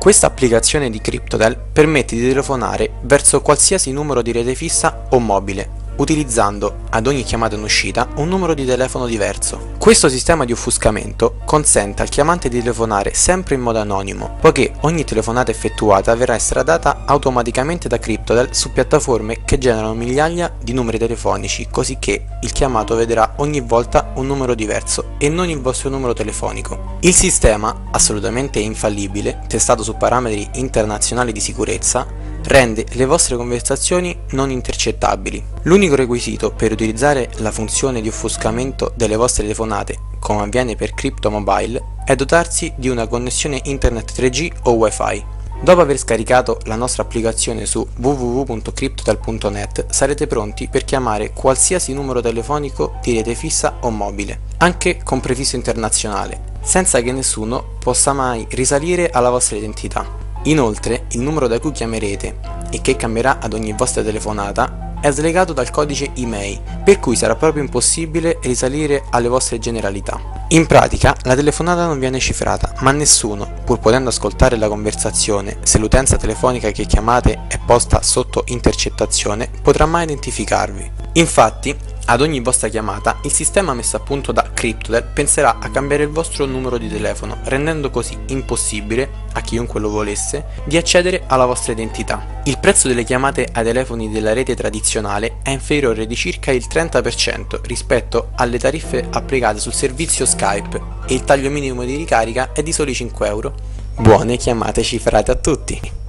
Questa applicazione di Cryptotel permette di telefonare verso qualsiasi numero di rete fissa o mobile, utilizzando ad ogni chiamata in uscita un numero di telefono diverso. Questo sistema di offuscamento consente al chiamante di telefonare sempre in modo anonimo, poiché ogni telefonata effettuata verrà estradata automaticamente da Cryptotel su piattaforme che generano migliaia di numeri telefonici, così che il chiamato vedrà ogni volta un numero diverso e non il vostro numero telefonico. Il sistema, assolutamente infallibile, testato su parametri internazionali di sicurezza, rende le vostre conversazioni non intercettabili. L'unico requisito per utilizzare la funzione di offuscamento delle vostre telefonate, come avviene per Crypto Mobile, è dotarsi di una connessione internet 3G o Wi-Fi. Dopo aver scaricato la nostra applicazione su www.cryptotel.net sarete pronti per chiamare qualsiasi numero telefonico di rete fissa o mobile, anche con prefisso internazionale, senza che nessuno possa mai risalire alla vostra identità. Inoltre, il numero da cui chiamerete, e che cambierà ad ogni vostra telefonata, è slegato dal codice email, per cui sarà proprio impossibile risalire alle vostre generalità. In pratica, la telefonata non viene cifrata, ma nessuno, pur potendo ascoltare la conversazione, se l'utenza telefonica che chiamate è posta sotto intercettazione, potrà mai identificarvi. Infatti, ad ogni vostra chiamata, il sistema messo a punto da Cryptotel penserà a cambiare il vostro numero di telefono, rendendo così impossibile, a chiunque lo volesse, di accedere alla vostra identità. Il prezzo delle chiamate ai telefoni della rete tradizionale è inferiore di circa il 30% rispetto alle tariffe applicate sul servizio Skype e il taglio minimo di ricarica è di soli 5 euro. Buone chiamate cifrate a tutti!